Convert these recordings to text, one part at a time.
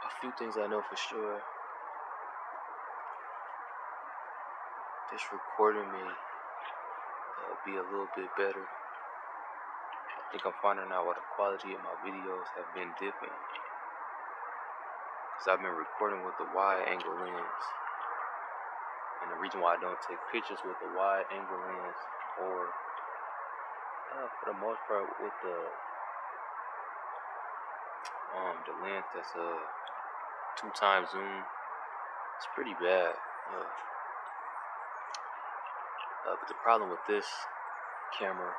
A few things I know for sure. This recording may be a little bit better. I think I'm finding out why the quality of my videos have been dipping. Because I've been recording with the wide angle lens. And the reason why I don't take pictures with the wide angle lens, or for the most part with the lens that's a 2x zoom, it's pretty bad. But the problem with this camera,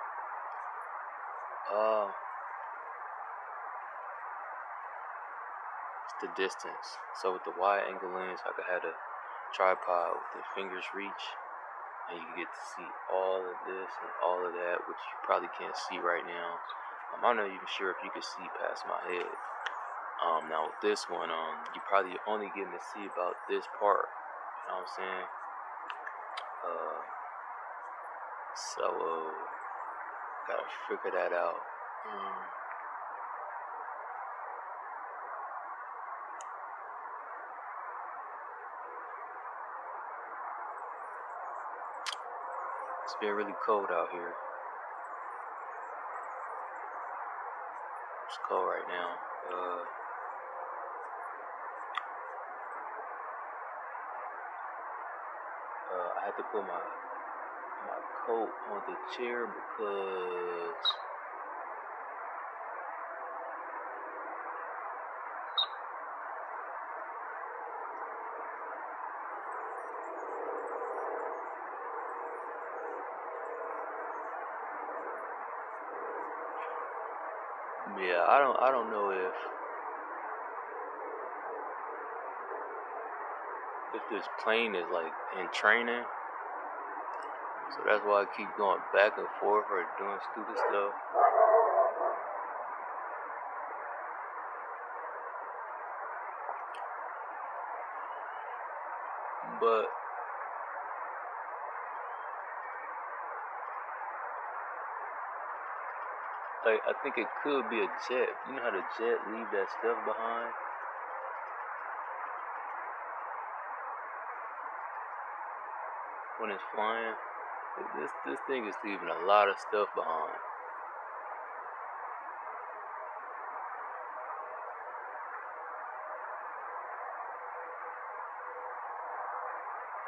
it's the distance. So with the wide angle lens, I could have a tripod with the fingers reach, and you can get to see all of this and all of that, which you probably can't see right now. I'm not even sure if you can see past my head. Now with this one, you probably only getting to see about this part. You know what I'm saying? So gotta figure that out. It's been really cold out here. It's cold right now. I had to put my coat on the chair because I don't know if this plane is like in training. So that's why I keep going back and forth or doing stupid stuff. But like, I think it could be a jet. You know how the jet leave that stuff behind? When it's flying? This thing is leaving a lot of stuff behind.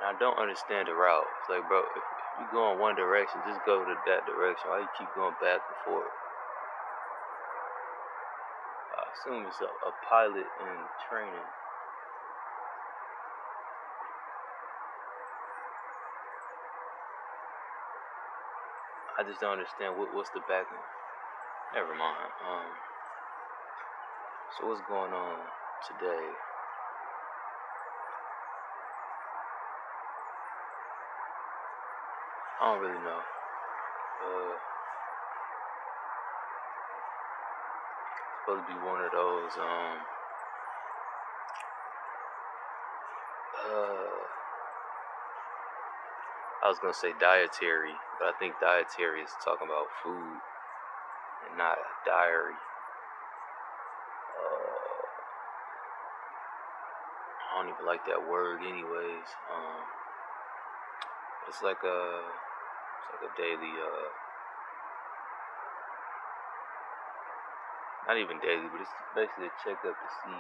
And I don't understand the route. It's like, bro, if you go in one direction, just go to that direction. Why you keep going back and forth? I assume it's a pilot in training. I just don't understand what's the backing. Never mind. So what's going on today? I don't really know. Supposed to be one of those I was gonna say dietary, but I think dietary is talking about food and not diary. don't even like that word anyways. It's like a daily, not even daily, but it's basically a checkup to see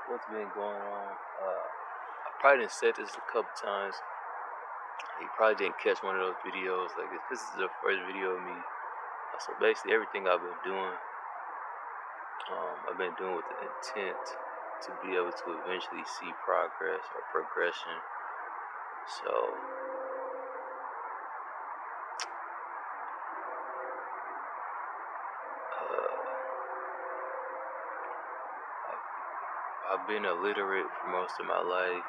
what's been going on. I probably didn't say this a couple times. You probably didn't catch one of those videos. Like, this is the first video of me. So basically, everything I've been doing, I've been doing with the intent to be able to eventually see progress or progression. So I've been illiterate for most of my life.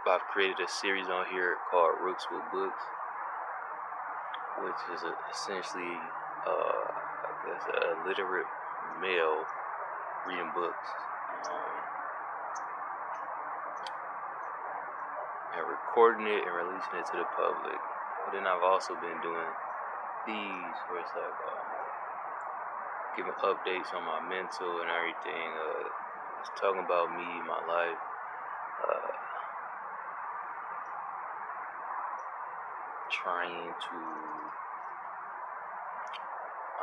I've created a series on here called Rooks with Books, which is essentially, I guess, a literate male reading books, and recording it and releasing it to the public. But then I've also been doing these where it's like giving updates on my mental and everything, just talking about me, my life, trying to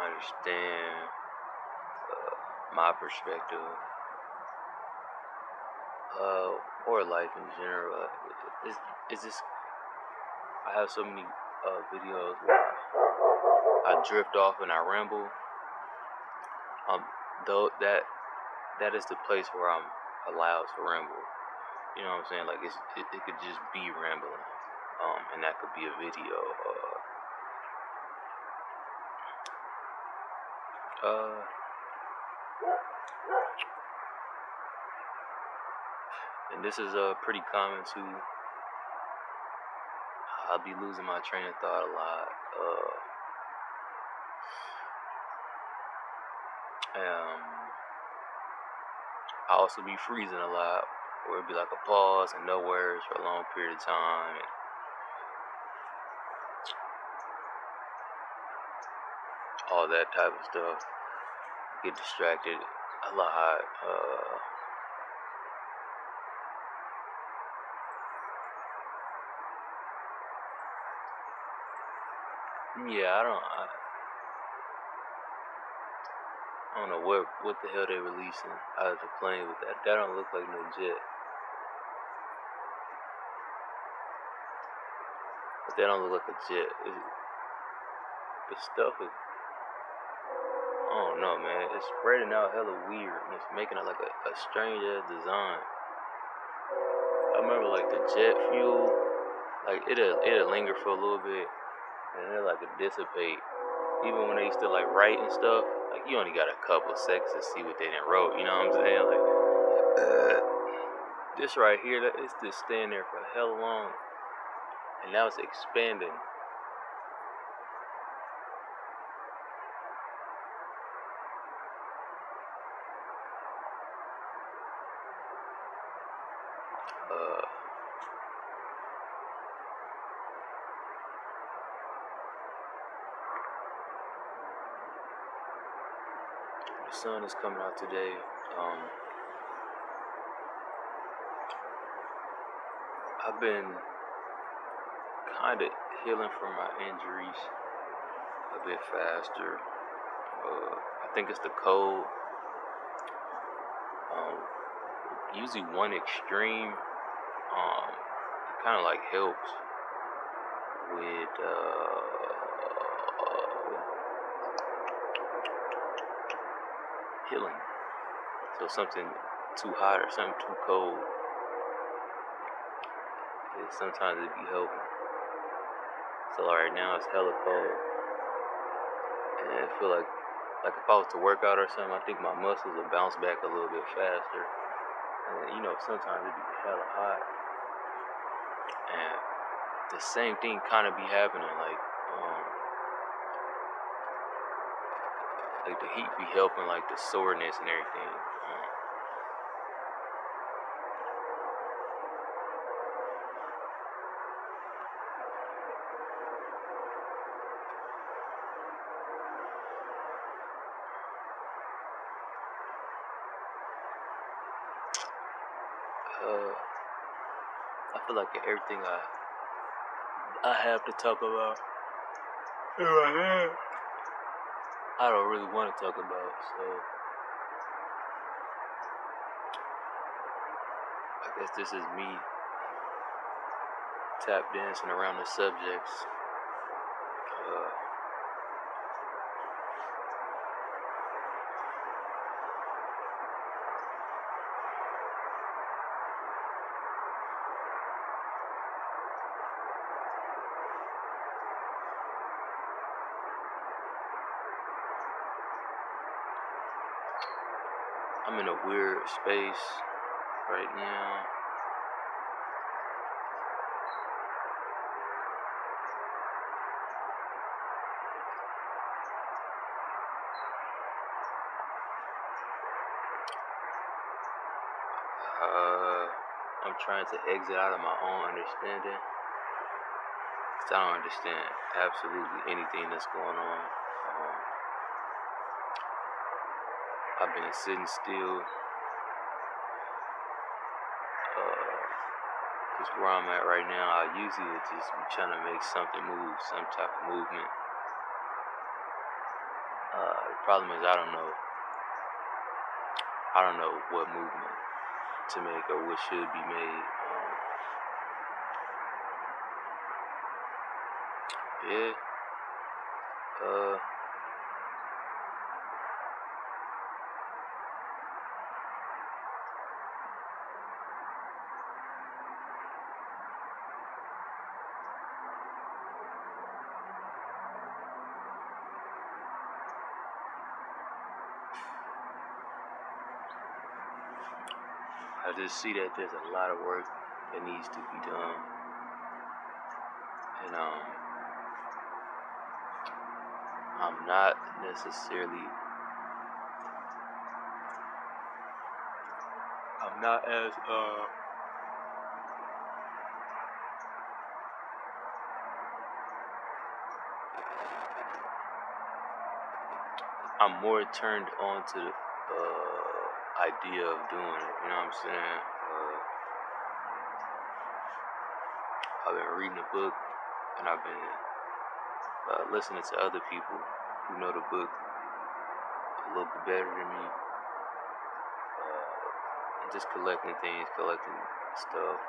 understand my perspective, or life in general. It's just, I have so many videos where I drift off and I ramble. Though that is the place where I'm allowed to ramble. You know what I'm saying? Like, it could just be rambling, and that could be a video. And this is pretty common too. I'll be losing my train of thought a lot. I'll also be freezing a lot, or it'd be like a pause and no words for a long period of time. And all that type of stuff. Get distracted a lot. Yeah, I don't know what the hell they releasing out of the plane with that. That don't look like no jet. But that don't look like a jet. The stuff is, I don't know, man. It's spreading out hella weird, and it's making it like a strange ass design. I remember like the jet fuel, like it'll linger for a little bit, and then like it dissipate. Even when they used to like write and stuff, like you only got a couple seconds to see what they done wrote. You know what I'm saying? Like this right here, it's just staying there for hella long, and now it's expanding. The sun is coming out today. I've been kind of healing from my injuries a bit faster. I think it's the cold. Usually one extreme kind of like helps with healing. So something too hot or something too cold, sometimes it be helping. So right now it's hella cold, and I feel like if I was to work out or something, I think my muscles will bounce back a little bit faster. And sometimes it be hella hot, and the same thing kind of be happening. Like the heat be helping, like the soreness and everything. I feel like everything I have to talk about in my head, I don't really want to talk about. So I guess this is me tap dancing around the subjects. I'm in a weird space right now. I'm trying to exit out of my own understanding, because I don't understand absolutely anything that's going on. I've been sitting still, just where I'm at right now. I usually just be trying to make something move, some type of movement. The problem is I don't know what movement to make or what should be made. I just see that there's a lot of work that needs to be done, and I'm not necessarily, I'm not as I'm more turned on to the idea of doing it. You know what I'm saying? I've been reading a book, and I've been listening to other people who know the book a little bit better than me, and just collecting things, collecting stuff,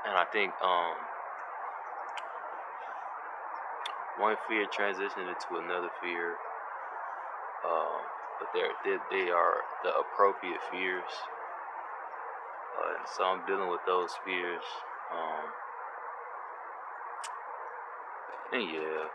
and I think one fear transitioned into another fear, but they are the appropriate fears, and so I'm dealing with those fears, and yeah,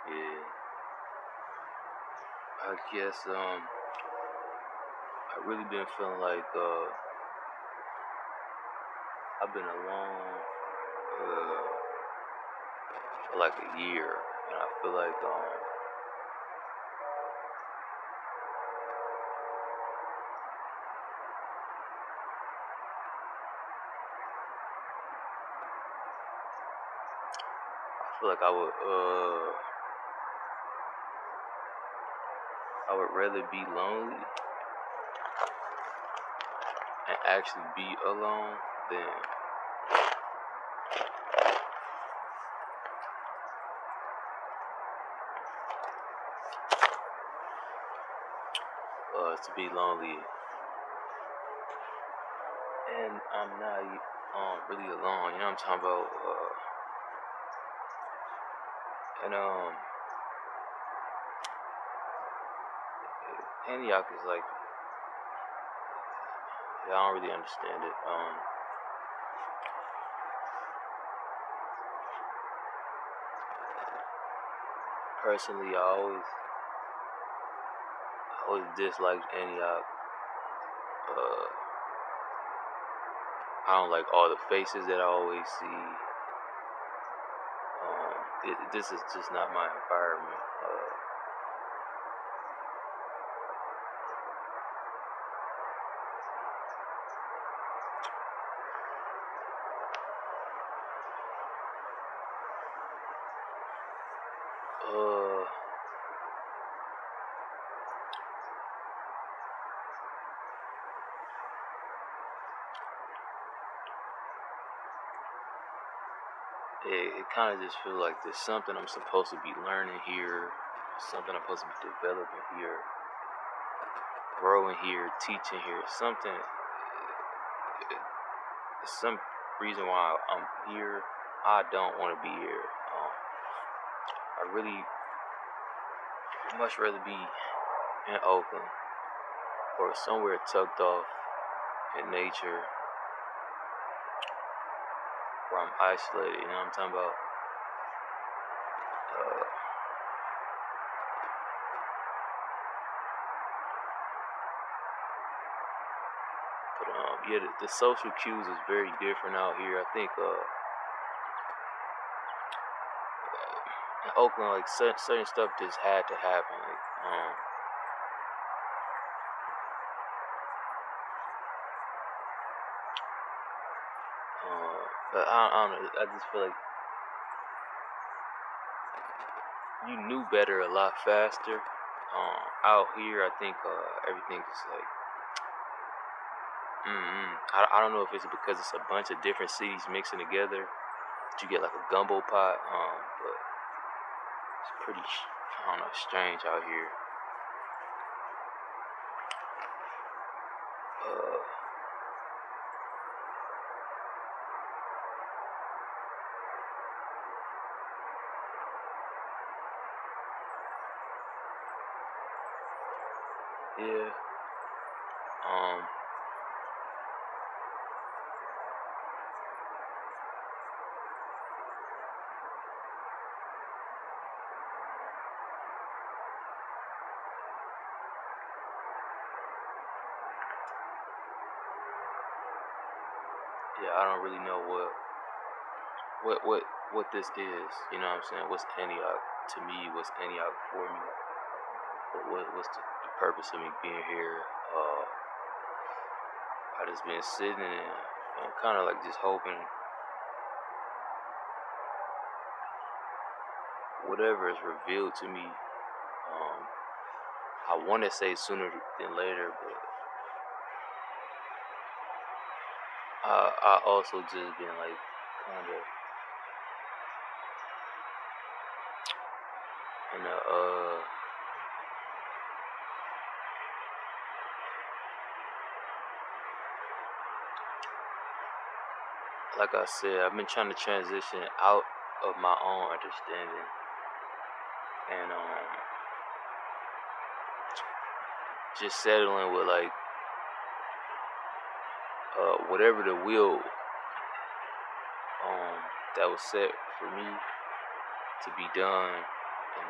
yeah, I guess I really been feeling like I've been alone for like a year, and I feel like I would rather be lonely and actually be alone than to be lonely, and I'm not really alone. You know what I'm talking about? And Antioch is like, yeah, I don't really understand it. Personally, I always disliked Antioch. I don't like all the faces that I always see. This is just not my environment. it kind of just feels like there's something I'm supposed to be learning here, something I'm supposed to be developing here, growing here, teaching here, something, some reason why I'm here. I don't want to be here. I really much rather be in Oakland or somewhere tucked off in nature where I'm isolated. You know what I'm talking about? Uh, yeah, the social cues is very different out here. I think in Oakland, like certain stuff just had to happen. Like, but I don't know. I just feel like you knew better a lot faster. Out here, I think everything is like, I don't know if it's because it's a bunch of different cities mixing together that you get like a gumbo pot. But it's pretty, I don't know, strange out here. Yeah. Yeah, I don't really know what this is. You know what I'm saying? What's Antioch to me? What's Antioch for me? What's the purpose of me being here? I just been sitting and kind of like just hoping whatever is revealed to me. I want to say sooner than later, but I also just been like kind of in a like I said, I've been trying to transition out of my own understanding and just settling with like whatever the will that was set for me to be done, and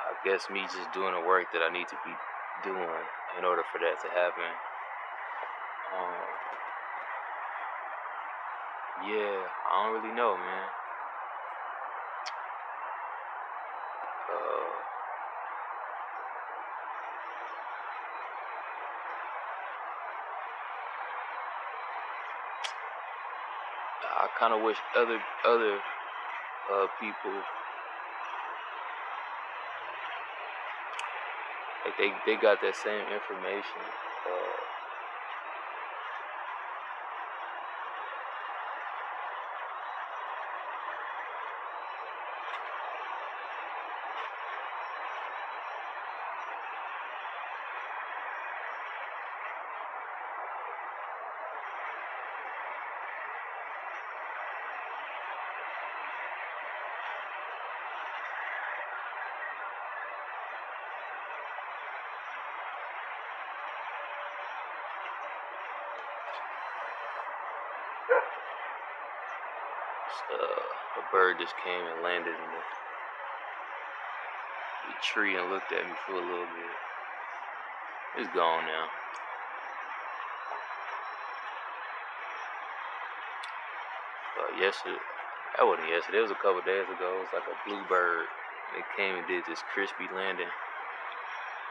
I guess me just doing the work that I need to be doing in order for that to happen. Yeah, I don't really know, man. I kind of wish other people like they got that same information. A bird just came and landed in the tree and looked at me for a little bit. It's gone now. Yesterday, that wasn't yesterday. It was a couple days ago. It was like a bluebird. It came and did this crispy landing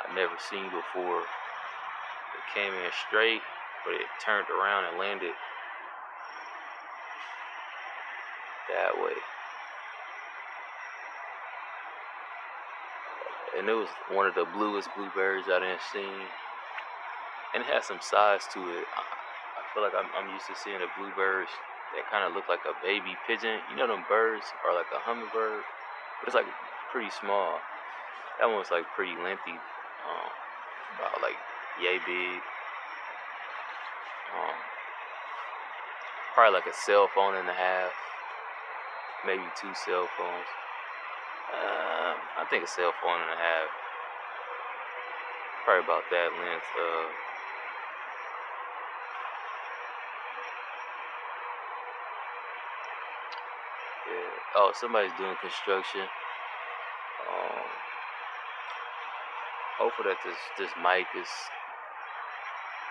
I've never seen before. It came in straight, but it turned around and landed that way. And it was one of the bluest bluebirds I didn't seen. And it had some size to it. I feel like I'm used to seeing the bluebirds that kind of looked like a baby pigeon. You know them birds are like a hummingbird, but it's like pretty small. That one was like pretty lengthy, about like yay big. Probably like a cell phone and a half, maybe 2 cell phones. I think a cell phone and a half. Probably about that length. Yeah. Oh, somebody's doing construction. Hopefully that this mic is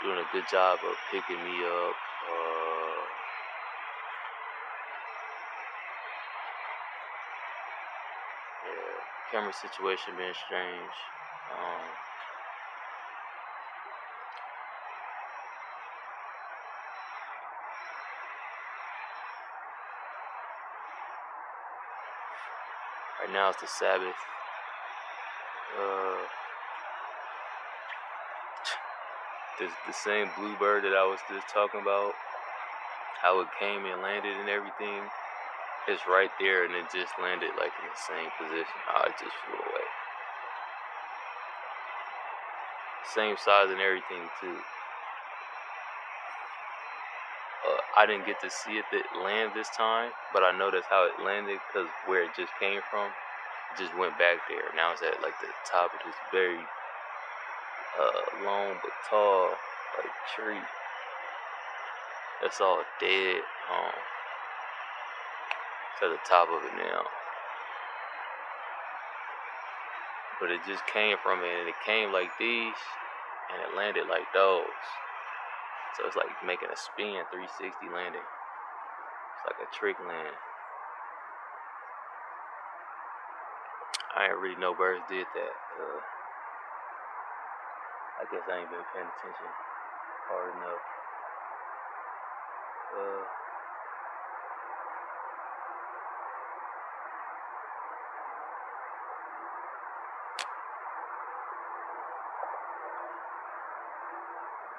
doing a good job of picking me up. Yeah, camera situation being strange. Right now it's the Sabbath. The same bluebird that I was just talking about, how it came and landed and everything, is right there, and it just landed like in the same position. It just flew away. Same size and everything too. I didn't get to see it land this time, but I noticed how it landed because where it just came from, it just went back there. Now it's at like the top of this very long but tall like tree. That's all dead. It's at the top of it now. But it just came from it, and it came like these, and it landed like those. So it's like making a spin, 360 landing. It's like a trick land. I ain't really know birds did that. I guess I ain't been paying attention hard enough.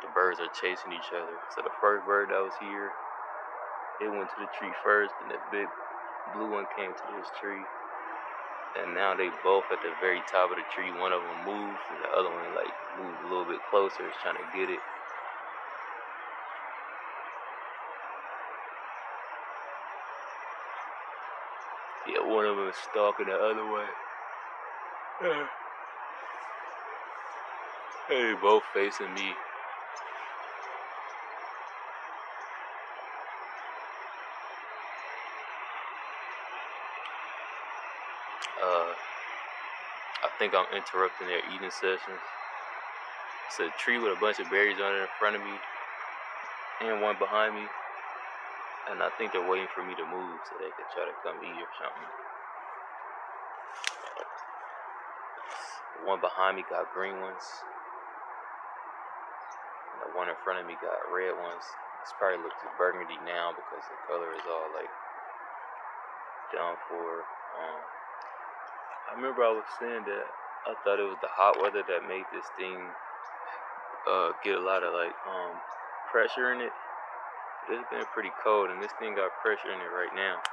The birds are chasing each other. So the first bird that was here, it went to the tree first, and the big blue one came to this tree. And now they both at the very top of the tree. One of them moves, and the other one like moved a little bit closer. It's trying to get it. Yeah, one of them is stalking the other way. They both facing me. I think I'm interrupting their eating sessions. It's a tree with a bunch of berries on it in front of me, and one behind me. And I think they're waiting for me to move so they can try to come eat or something. The one behind me got green ones, and the one in front of me got red ones. It's probably looks burgundy now because the color is all like down for. I remember I was saying that I thought it was the hot weather that made this thing get a lot of like pressure in it. But it's been pretty cold, and this thing got pressure in it right now.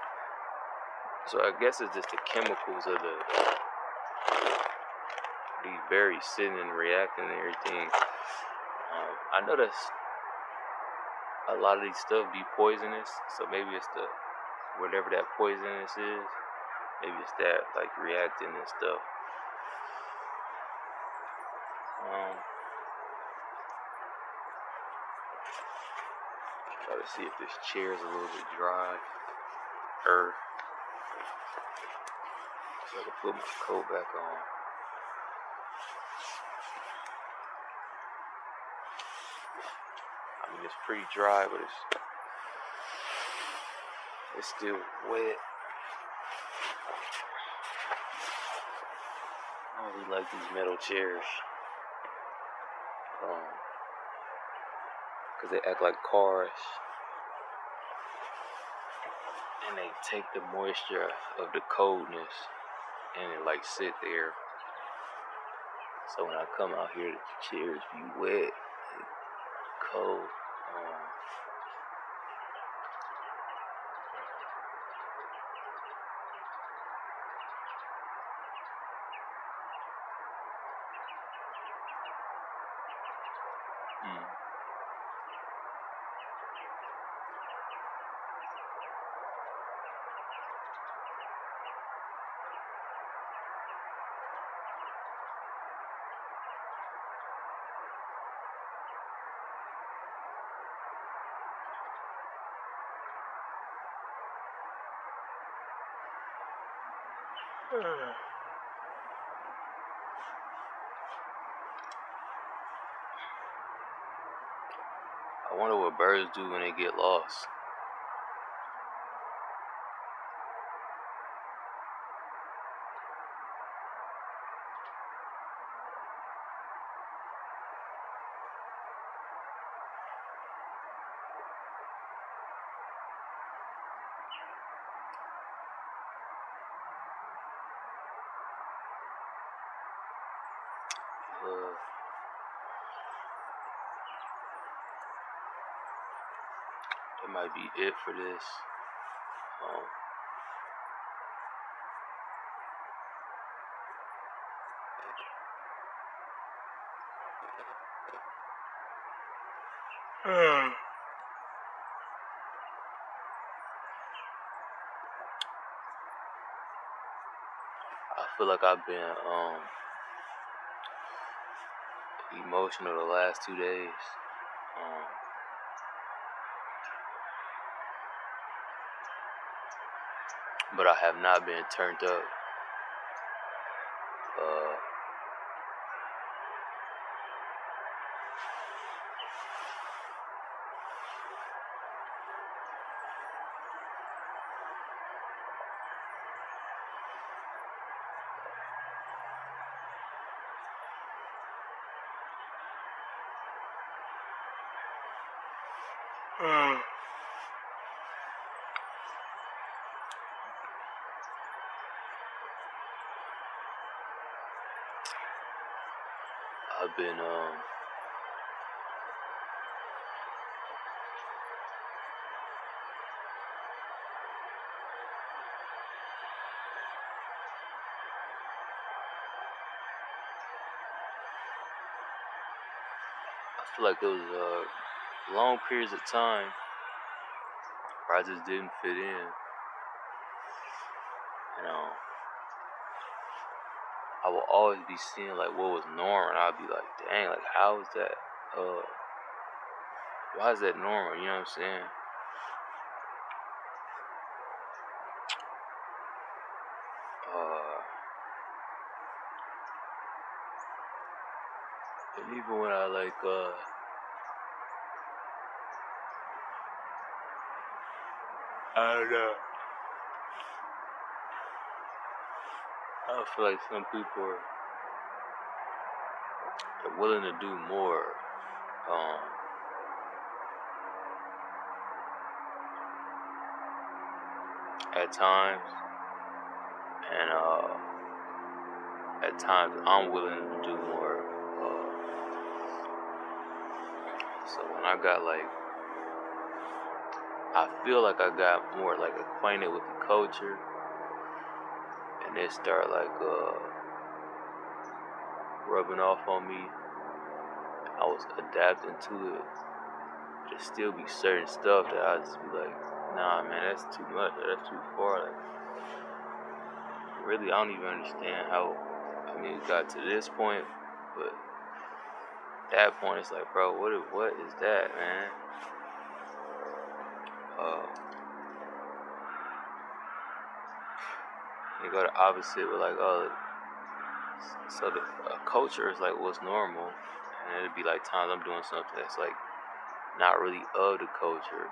So I guess it's just the chemicals of these berries sitting and reacting and everything. I noticed a lot of these stuff be poisonous, so maybe it's the whatever that poisonous is. Maybe it's that like reacting and stuff. Try to see if this chair is a little bit dry. So I can put my coat back on. I mean, it's pretty dry, but it's still wet. I don't really like these metal chairs. Because they act like cars. And they take the moisture of the coldness and it like sit there. So when I come out here, the chairs be wet and cold. Mm. I wonder what birds do when they get lost. That might be it for this. I feel like I've been emotional the last 2 days. But I have not been turned up. I've been I feel like it was long periods of time where I just didn't fit in. You know, I will always be seeing like what was normal, and I'll be like, dang, like how is that? Why is that normal? You know what I'm saying? And even when I like I don't know. I feel like some people are willing to do more. At times, and at times I'm willing to do more. So when I got like, I feel like I got more like acquainted with the culture, and it started like rubbing off on me. I was adapting to it. There still be certain stuff that I just be like, nah, man, that's too much. That's too far. Like, really, I don't even understand how. I mean, it got to this point, but at that point, it's like, bro, what is that, man? You go the opposite with like, oh, so the culture is like what's normal, and it'd be like times I'm doing something that's like not really of the culture,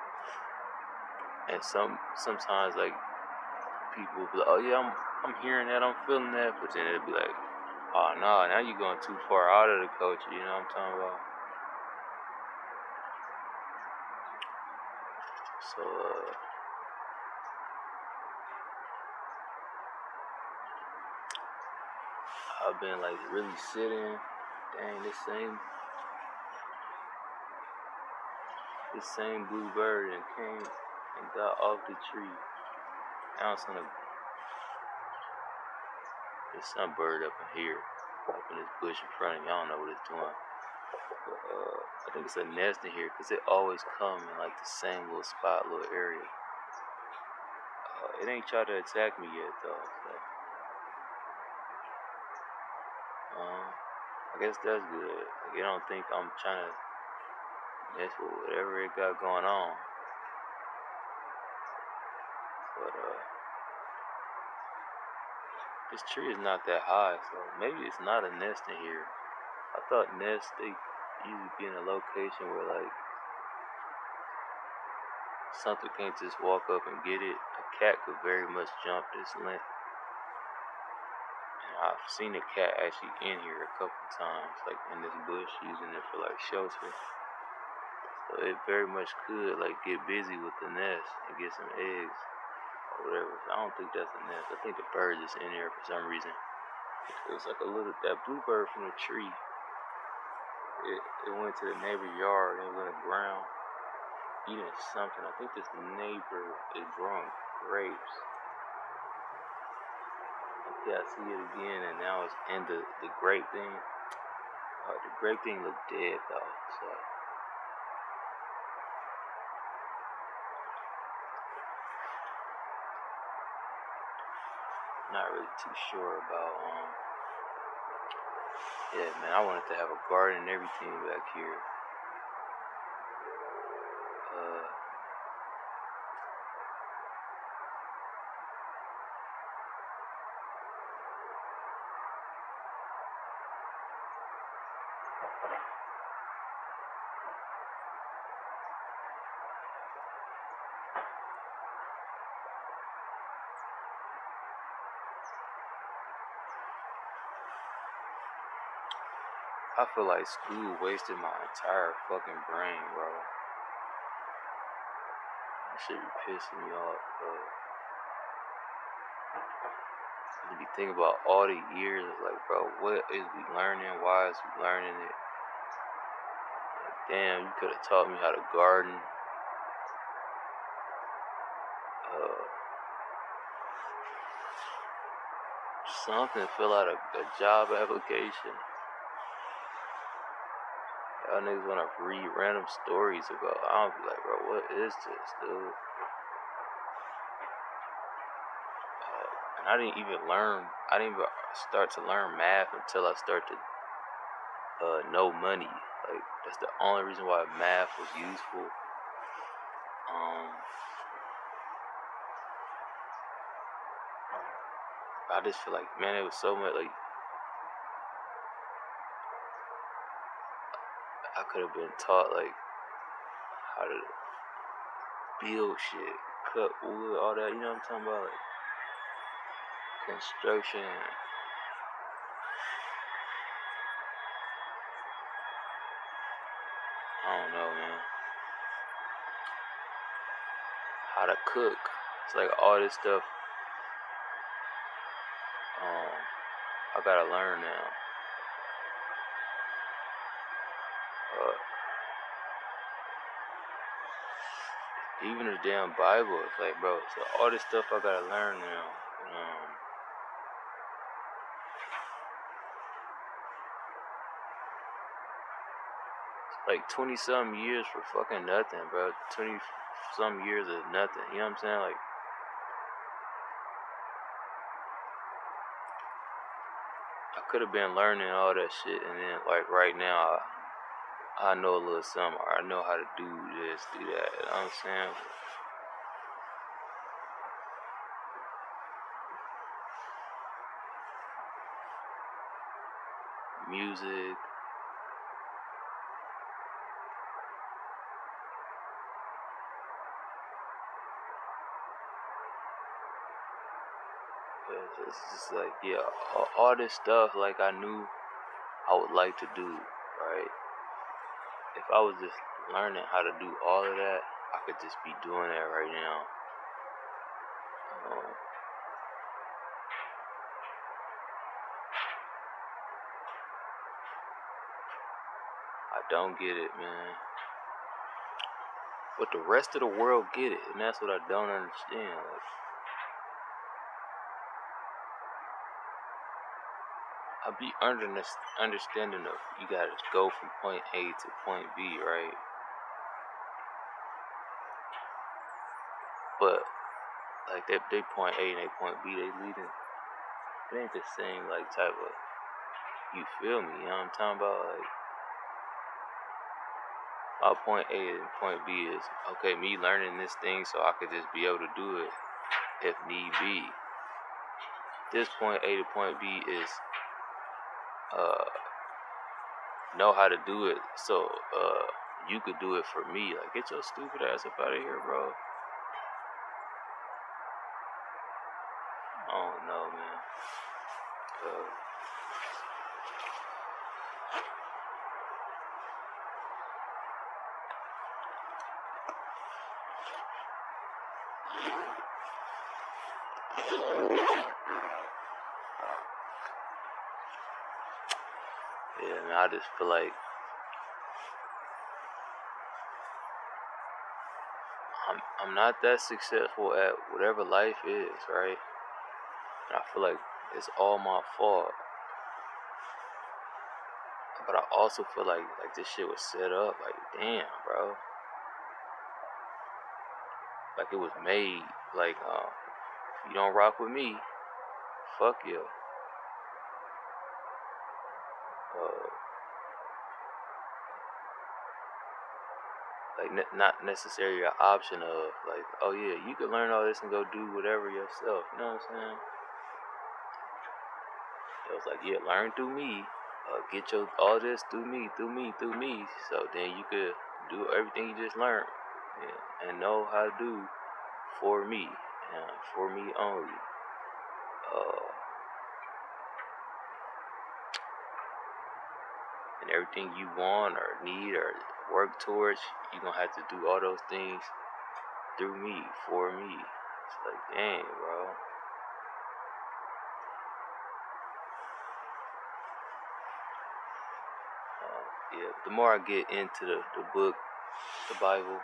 and sometimes like people will be like, oh yeah, I'm hearing that, I'm feeling that, but then it'd be like, oh no, now you're going too far out of the culture, you know what I'm talking about? So I've been like really sitting, dang, this same blue bird and came and got off the tree. Now there's some bird up in here, up in this bush in front of me. I don't know what it's doing. But, I think it's a nest in here because it always come in like the same little spot, little area. It ain't tried to attack me yet though. So, I guess that's good. Like, I don't think I'm trying to mess with whatever it got going on. But this tree is not that high, so maybe it's not a nest in here. I thought nests, they usually be in a location where like something can't just walk up and get it. A cat could very much jump this length. And I've seen a cat actually in here a couple times, like in this bush, using it for like shelter. So it very much could like get busy with the nest and get some eggs or whatever. So I don't think that's a nest. I think the bird is in there for some reason. It was like a little, that bluebird from the tree. It went to the neighbor's yard and it was on the ground eating something. I think this neighbor is growing grapes. Yeah, I see it again, and now it's in the grape thing. The grape thing looked dead though, so not really too sure about. Yeah, man, I wanted to have a garden and everything back here. I feel like school wasted my entire fucking brain, bro. That shit be pissing me off, bro. You be thinking about all the years, like, bro, what is we learning? Why is we learning it? Like, damn, you could have taught me how to garden. Something, fill out a job application. Y'all niggas wanna read random stories about, I don't be like, bro, what is this, dude? And I didn't even start to learn math until I started to know money. Like, that's the only reason why math was useful. I just feel like, man, it was so much, like, I could have been taught, like, how to build shit, cut wood, all that, you know what I'm talking about? Like, construction. I don't know, man. How to cook. It's like all this stuff I gotta learn now. Even the damn Bible, it's like, bro, so all this stuff I gotta learn now. Like 20-something years for fucking nothing, bro. 20-some years of nothing. You know what I'm saying? Like, I could have been learning all that shit, and then like right now, I know a little something, or I know how to do this, do that. You know what I'm saying? Music. It's just like, yeah, all this stuff, like, I knew I would like to do, right? If I was just learning how to do all of that, I could just be doing that right now. I don't get it, man. But the rest of the world get it, and that's what I don't understand. Like, I be under this understanding of you gotta go from point A to point B, right? But like they point A and they point B, they leading. It ain't the same like type of, you feel me? You know what I'm talking about? Like my point A and point B is okay. Me learning this thing so I could just be able to do it if need be. This point A to point B is uh know how to do it so you could do it for me. Like get your stupid ass up out of here, bro. I don't know, man. Uh, yeah, man. I just feel like I'm not that successful at whatever life is, right? And I feel like it's all my fault. But I also feel like this shit was set up. Like damn, bro. Like it was made. Like if you don't rock with me, fuck you. Uh, like not necessarily an option of like, oh yeah, you could learn all this and go do whatever yourself. You know what I'm saying? It was like, yeah, learn through me. Get your all this through me. So then you could do everything you just learned, yeah, and know how to do for me and for me only. Uh, and everything you want or need or work towards, you're gonna have to do all those things through me, for me. It's like, dang, bro. Yeah, the more I get into the book, the Bible,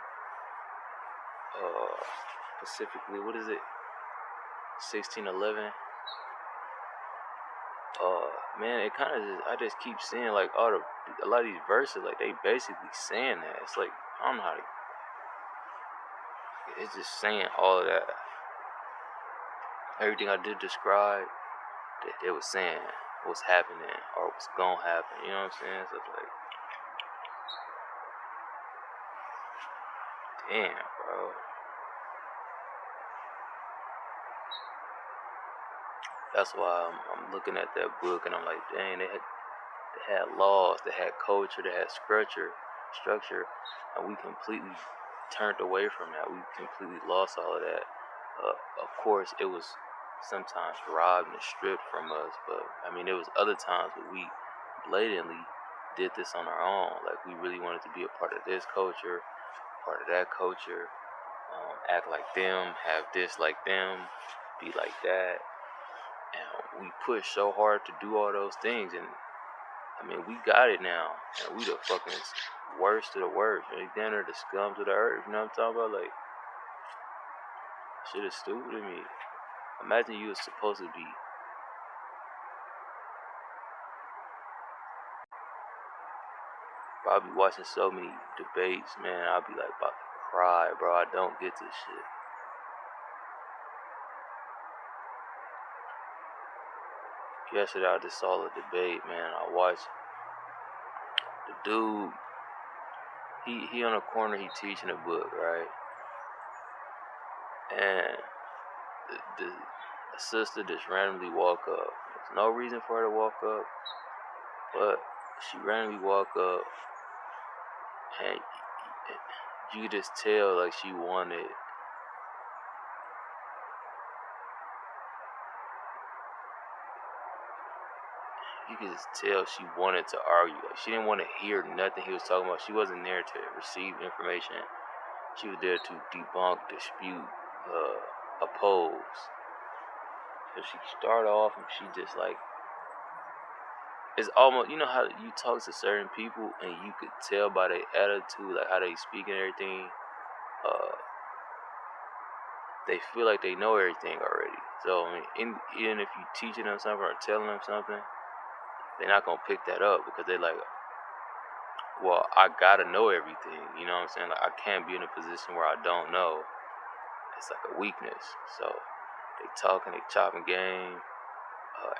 specifically, what is it? 1611. Man, it kind of I just keep seeing like a lot of these verses, like they basically saying that. It's like I don't know how to. It's just saying all of that. Everything I did describe, that it was saying what's happening or what's gonna happen. You know what I'm saying? So it's like, damn, bro. That's why I'm looking at that book and I'm like, dang, they had laws, they had culture, they had structure, and we completely turned away from that. We completely lost all of that. Of course, it was sometimes robbed and stripped from us, but I mean, there was other times that we blatantly did this on our own. Like we really wanted to be a part of this culture, part of that culture, act like them, have this like them, be like that, and we pushed so hard to do all those things, and I mean, we got it now, and we the fucking worst of the worst. Like, down there, the scums of the earth. You know what I'm talking about? Like, shit is stupid to me. Imagine you was supposed to be. Bro, I'll be watching so many debates, man. I'll be like about to cry, bro. I don't get this shit. Yesterday, I just saw a debate, man. I watched the dude. He on the corner. He teaching a book, right? And the sister just randomly walk up. There's no reason for her to walk up, but she randomly walk up, and you could just tell like she wanted. You could just tell she wanted to argue. Like she didn't want to hear nothing he was talking about. She wasn't there to receive information. She was there to debunk, dispute, oppose. So she started off and she just like, it's almost, you know how you talk to certain people and you could tell by their attitude, like how they speak and everything, uh, they feel like they know everything already. So I mean, even if you teaching them something or telling them something, they're not gonna pick that up because they're like, well, I gotta know everything. You know what I'm saying? Like, I can't be in a position where I don't know. It's like a weakness. So they talking, they chopping game.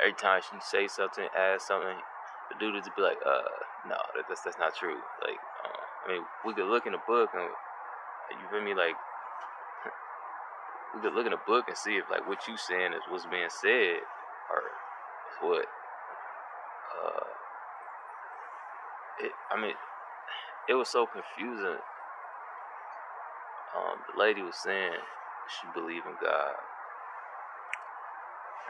Every time she say something, ask something, the dude would just be like, no, that's not true. Like, I mean, we could look in the book and you feel me, like we could look in the book and see if like what you saying is what's being said or is what. I mean, it was so confusing. The lady was saying she believed in God,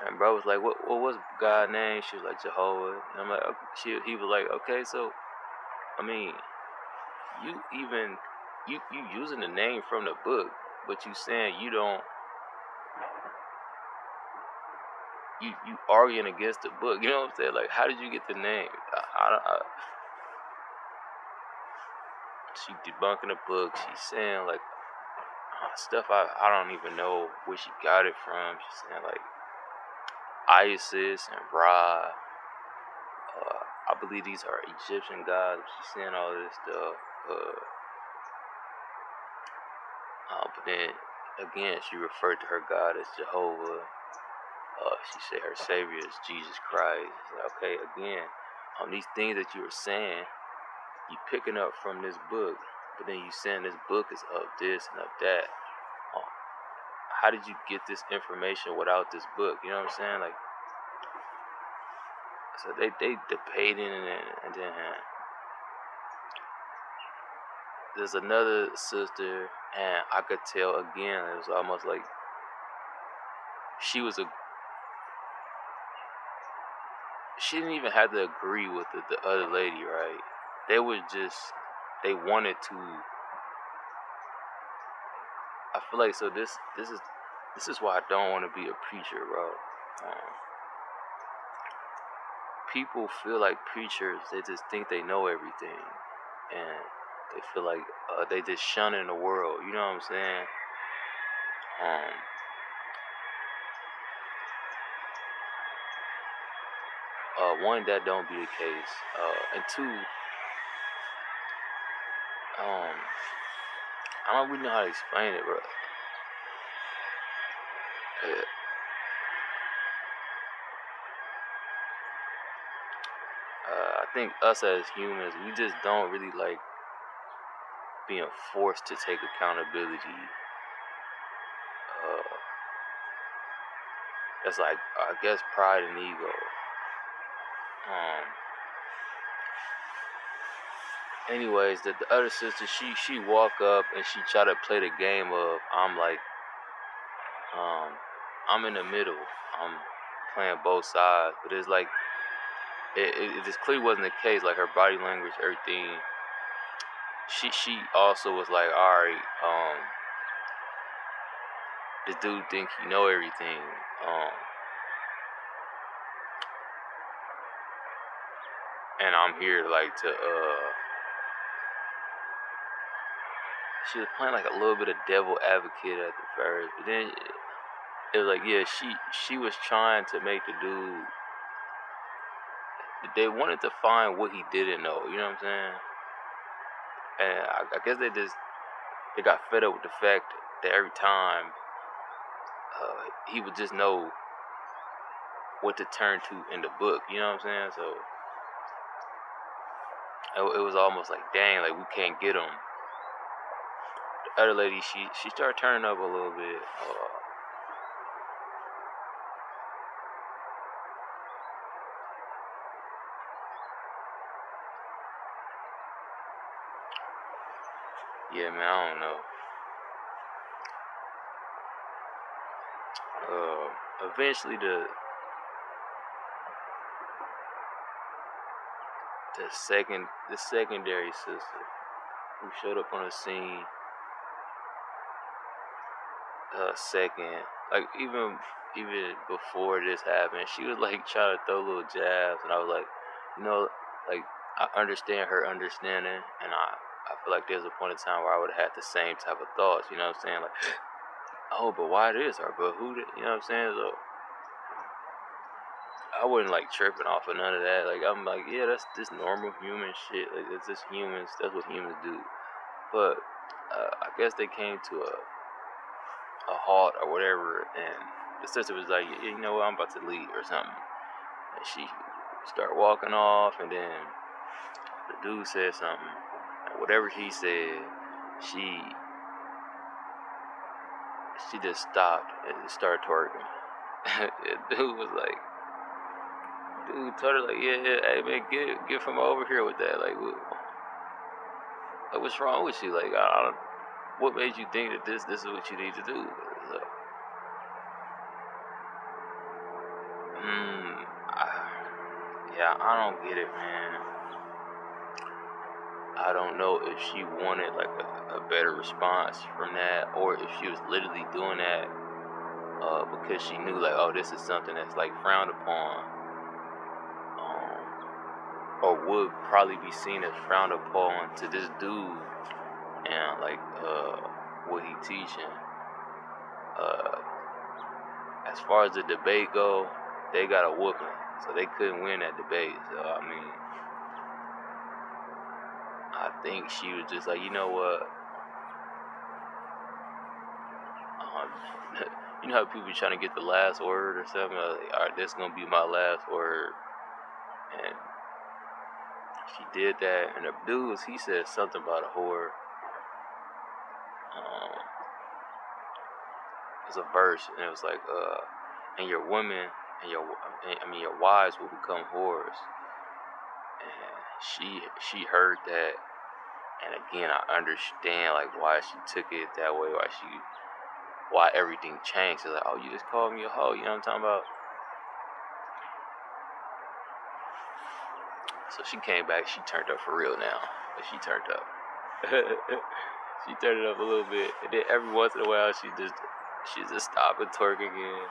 and bro was like, what was God's name? She was like Jehovah, and I'm like, okay. He was like, okay, so I mean, you even you using the name from the book, but you saying you don't. You arguing against the book, you know what I'm saying? Like, how did you get the name? She debunking the book. She's saying like stuff I don't even know where she got it from. She's saying like Isis and Ra. I believe these are Egyptian gods. She's saying all this stuff. But then again, she referred to her God as Jehovah. She said her Savior is Jesus Christ. Like, okay, again, on these things that you were saying, you picking up from this book, but then you saying this book is of this and of that. How did you get this information without this book? You know what I'm saying? Like, so they debating and then there's another sister, and I could tell again, it was almost like she didn't even have to agree with the other lady, right? They wanted to. I feel like so this is why I don't want to be a preacher, bro. People feel like preachers, they just think they know everything, and they feel like they just shunning the world. You know what I'm saying? One, that don't be the case, and two, I don't really know how to explain it, bro. I think us as humans, we just don't really like being forced to take accountability. That's like, I guess, pride and ego. Anyways, the other sister, she walk up and she try to play the game of I'm in the middle. I'm playing both sides, but it's like it just clearly wasn't the case. Like, her body language, everything. She also was like, all right, this dude think he know everything. And I'm here like to she was playing like a little bit of devil advocate at the first, but then it was like, yeah, she was trying to make the dude. They wanted to find what he didn't know. You know what I'm saying? And I guess they got fed up with the fact that every time he would just know what to turn to in the book. You know what I'm saying? So it was almost like, dang, like we can't get him. The other lady, she started turning up a little bit. Yeah, man, I don't know. Eventually, the secondary sister who showed up on the scene, second, like even before this happened, she was like trying to throw little jabs, and I was like, you know, like, I understand her understanding, and I feel like there's a point in time where I would have had the same type of thoughts. You know what I'm saying? Like, oh, but why this, or but who did? You know what I'm saying? So I wasn't like tripping off of none of that. Like I'm like, yeah, that's just normal human shit. Like it's just humans. That's what humans do. But I guess they came to a halt or whatever, and the sister was like, yeah, you know what, I'm about to leave or something. And she started walking off, and then the dude said something, and whatever he said, she just stopped and started twerking. The dude was like, dude told her like, yeah, hey man, get from over here with that. Like, what's wrong with you? Like, I don't, what made you think that this is what you need to do? So, yeah, I don't get it, man. I don't know if she wanted like a better response from that, or if she was literally doing that because she knew like, oh, this is something that's like frowned upon, or would probably be seen as frowned upon to this dude, and like what he teaching. As far as the debate go, they got a whooping, so they couldn't win that debate. So I mean, I think she was just like, you know what? You know how people be trying to get the last word or something? Like, all right, this is gonna be my last word, and she did that. And the dude, he said something about a whore. It was a verse, and it was like, and your women and your wives will become whores. And she heard that, and again, I understand like why she took it that way, why everything changed. It's like, oh, you just called me a hoe, you know what I'm talking about? So she came back, she turned up for real now. But she turned up. She turned it up a little bit. And then every once in a while she just stopped and twerk again.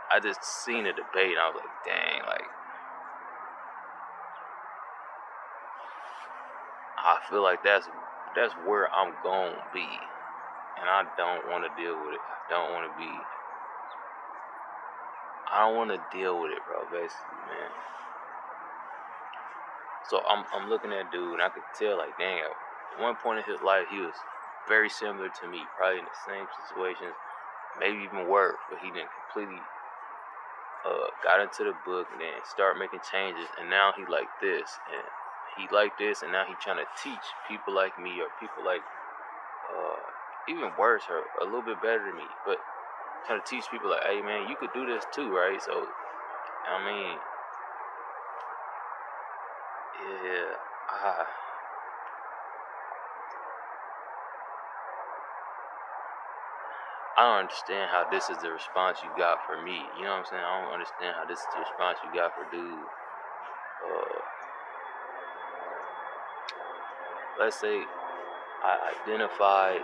I just seen a debate and I was like, dang, like I feel like that's where I'm gonna be. And I don't wanna deal with it. I don't wanna deal with it, bro, basically, man. So I'm looking at dude, and I could tell, like, dang, at one point in his life, he was very similar to me, probably in the same situations, maybe even worse, but he didn't completely got into the book and then start making changes, and now he like this, and and now he trying to teach people like me or people like even worse or a little bit better than me, but trying to teach people like, hey man, you could do this too, right? So I mean, yeah, I don't understand how this is the response you got for me. You know what I'm saying? I don't understand how this is the response you got for dude. Let's say I identified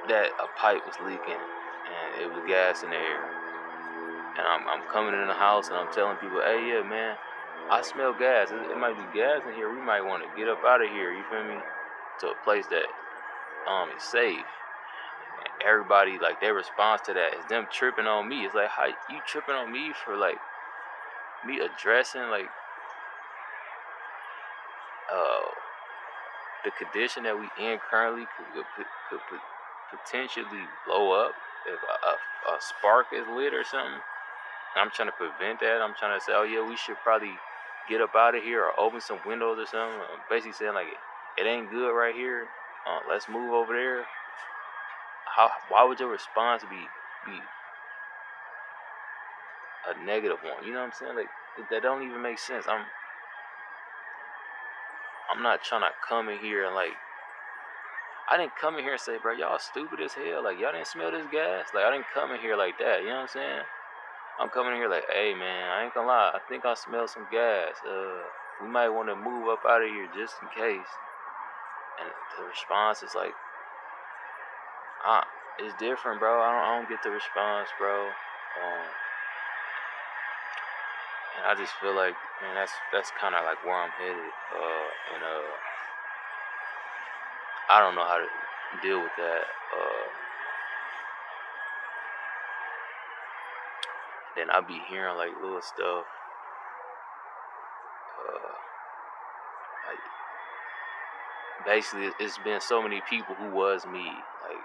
that a pipe was leaking and it was gas in the air. And I'm coming in the house and I'm telling people, hey, yeah, man, I smell gas. It might be gas in here. We might want to get up out of here, you feel me? To a place that is safe. And everybody, like, their response to that is them tripping on me. It's like, how you tripping on me for, like, me addressing, like, the condition that we in currently could potentially blow up if a spark is lit or something. I'm trying to prevent that. I'm trying to say, oh yeah, we should probably get up out of here or open some windows or something. Basically saying like, it ain't good right here. Let's move over there. Why would your response be a negative one? You know what I'm saying? Like that don't even make sense. I'm not trying to come in here and like, I didn't come in here and say, bro, y'all stupid as hell. Like y'all didn't smell this gas. Like I didn't come in here like that. You know what I'm saying? I'm coming in here like, hey man, I ain't gonna lie, I think I smell some gas. We might want to move up out of here just in case. And the response is like, it's different, bro. I don't get the response, bro. And I just feel like, man, that's kind of like where I'm headed. And I don't know how to deal with that. Then I be hearing like little stuff, like basically it's been so many people who was me, like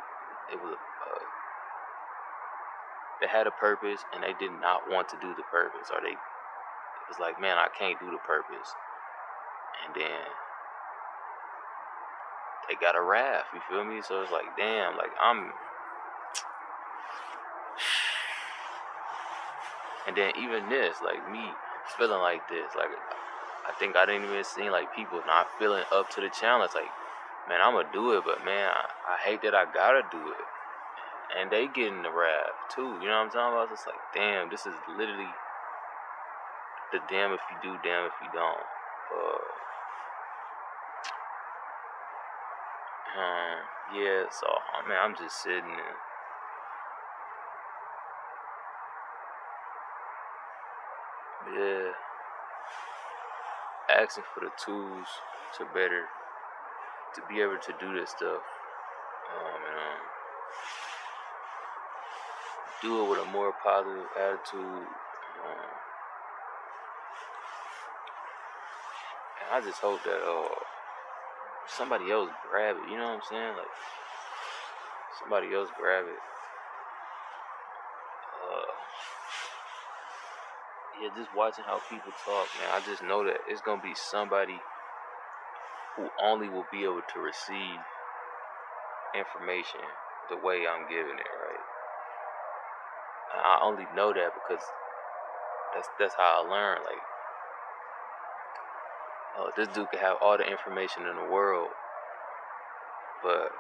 it was they had a purpose and they did not want to do the purpose, or they it was like, man, I can't do the purpose, and then they got a wrath, you feel me? So it's like, damn, like and then even this, like me feeling like this, like I think I didn't even see like people not feeling up to the challenge. Like, man, I'ma do it, but man, I hate that I gotta do it. And they getting the wrath too, you know what I'm talking about? It's like, damn, this is literally the damn if you do, damn if you don't. Yeah, so I mean, I'm just sitting and yeah, asking for the tools to be able to do this stuff. And do it with a more positive attitude. And I just hope that somebody else grab it. You know what I'm saying? Like somebody else grab it. Yeah, just watching how people talk, man. I just know that it's gonna be somebody who only will be able to receive information the way I'm giving it, right? And I only know that because that's how I learn. Like, this dude can have all the information in the world, but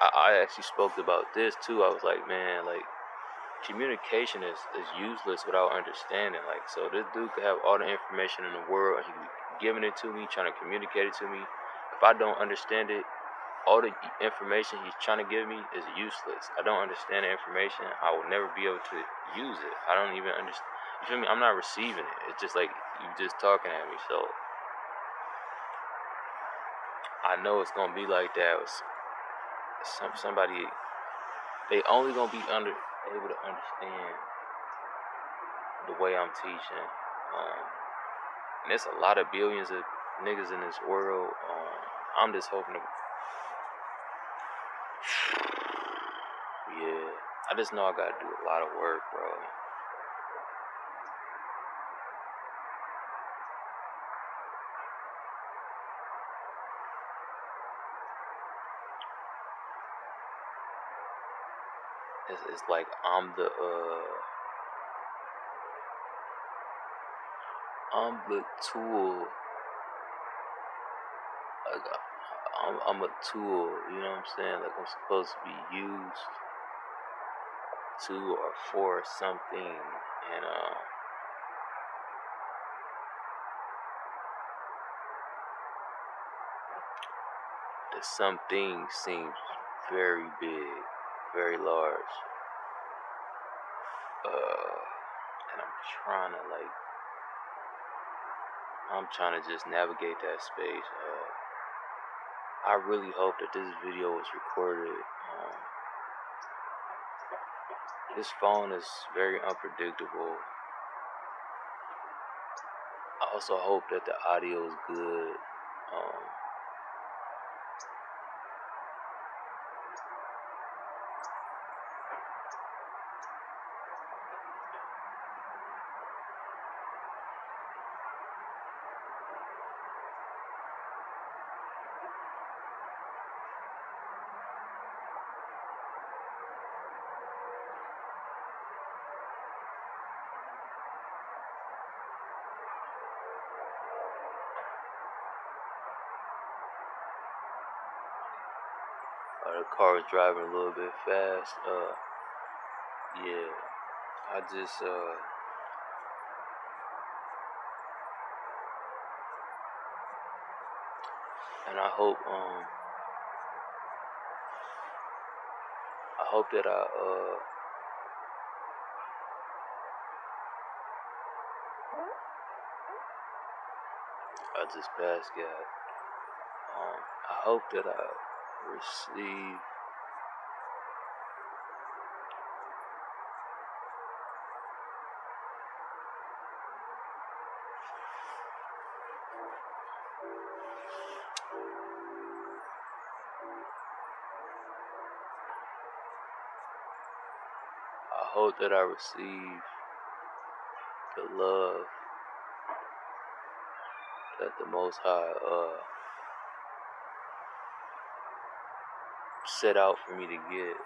I actually spoke about this too. I was like, man, like communication is useless without understanding. Like, so this dude could have all the information in the world and he be giving it to me, trying to communicate it to me. If I don't understand it, all the information he's trying to give me is useless. I don't understand the information. I will never be able to use it. I don't even understand. You feel me? I'm not receiving it. It's just like you just talking at me. So I know it's gonna be like that. Somebody, they only gonna be able to understand the way I'm teaching. And there's a lot of billions of niggas in this world. I'm just hoping to, yeah. I just know I gotta do a lot of work, bro. It's like I'm the tool. Like I'm a tool. You know what I'm saying? Like I'm supposed to be used to or for something, and the something seems very big, very large. And I'm trying to just navigate that space. I really hope that this video was recorded. This phone is very unpredictable. I also hope that the audio is good. The car is driving a little bit fast. Yeah, I just and I hope that I just passed God. I hope that I receive hope that I receive the love that the Most High set out for me to get.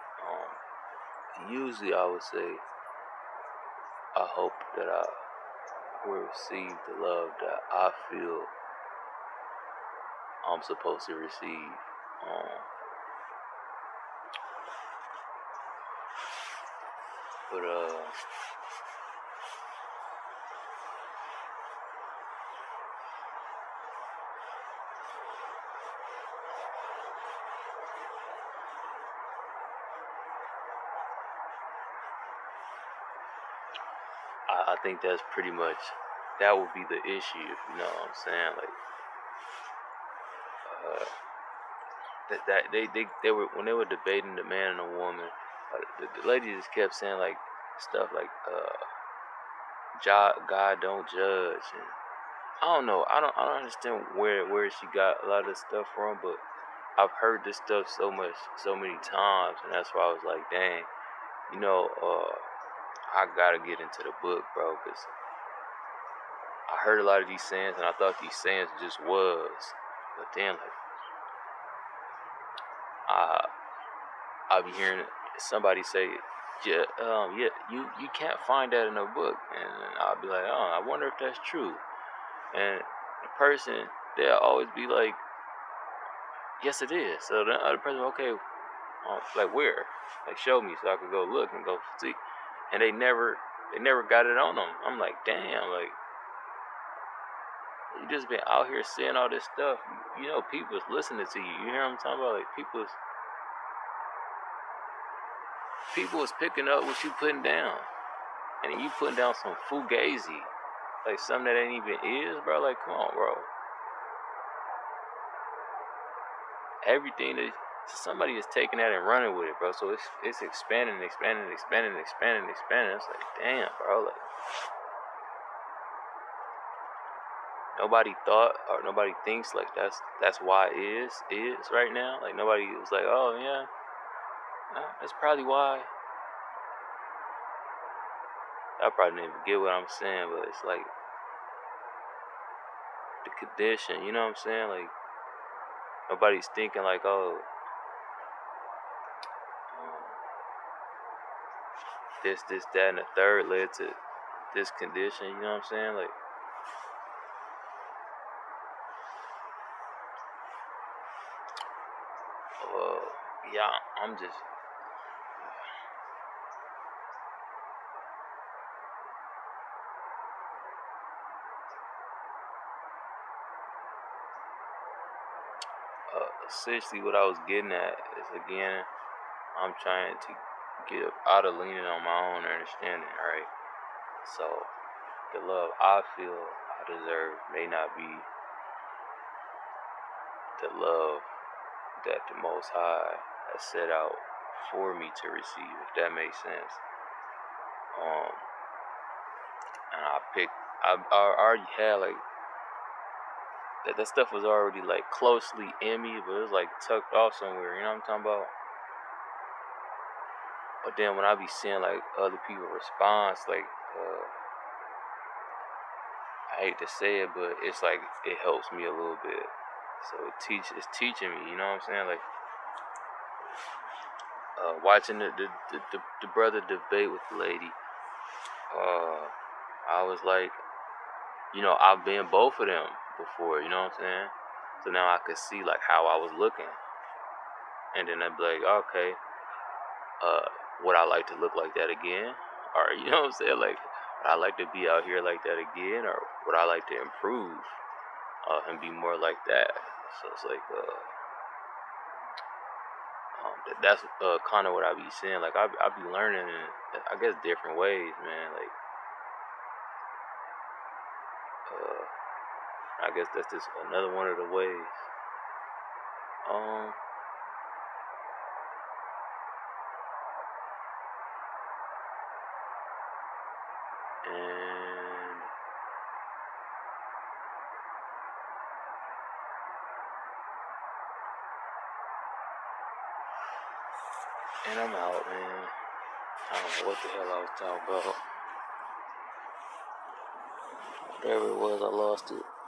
Usually I would say I hope that I will receive the love that I feel I'm supposed to receive. But I think that's pretty much, that would be the issue, if you know what I'm saying. Like, they were, when they were debating the man and the woman, the lady just kept saying like stuff like God don't judge, and I don't know, I don't understand where she got a lot of this stuff from, but I've heard this stuff so many times, and that's why I was like, dang, you know, I gotta get into the book, bro, because I heard a lot of these sayings, and I thought these sayings just was, but then like I'll be hearing somebody say, yeah, you can't find that in a book, and I'll be like, oh, I wonder if that's true, and the person, they'll always be like, yes, it is. So the other person, okay, like where? Like show me so I could go look and go see, and they never got it on them. I'm like, damn, like you just been out here saying all this stuff. You know, people's listening to you. You hear what I'm talking about? Like people is picking up what you putting down, and then you putting down some fugazi, like something that ain't even is, bro. Like, come on, bro. Everything that somebody is taking that and running with it, bro. So it's expanding. It's like, damn, bro. Like nobody thought or nobody thinks like that's why it is right now. Like nobody was like, oh yeah, that's probably why. I probably didn't even get what I'm saying, but it's like the condition, you know what I'm saying? Like nobody's thinking like, oh, this, that, and the third led to this condition, you know what I'm saying? Like, yeah, I'm just, essentially what I was getting at is, again, I'm trying to get out of leaning on my own understanding, right? So, the love I feel I deserve may not be the love that the Most High has set out for me to receive, if that makes sense. And I already had like, that stuff was already like closely in me, but it was like tucked off somewhere, you know what I'm talking about? But then when I be seeing like other people response, like, I hate to say it, but it's like it helps me a little bit. So it's teaching me, you know what I'm saying? Like watching the brother debate with the lady, I was like, you know, I've been both of them before, you know what I'm saying? So now I could see like how I was looking, and then I'd be like, okay, would I like to look like that again? Or you know what I'm saying? Like, would I like to be out here like that again, or would I like to improve and be more like that? So it's like, that's kind of what I be saying. Like I be learning in, I guess, different ways, man. Like I guess that's just another one of the ways. And I'm out, man. I don't know what the hell I was talking about. Whatever it was, I lost it.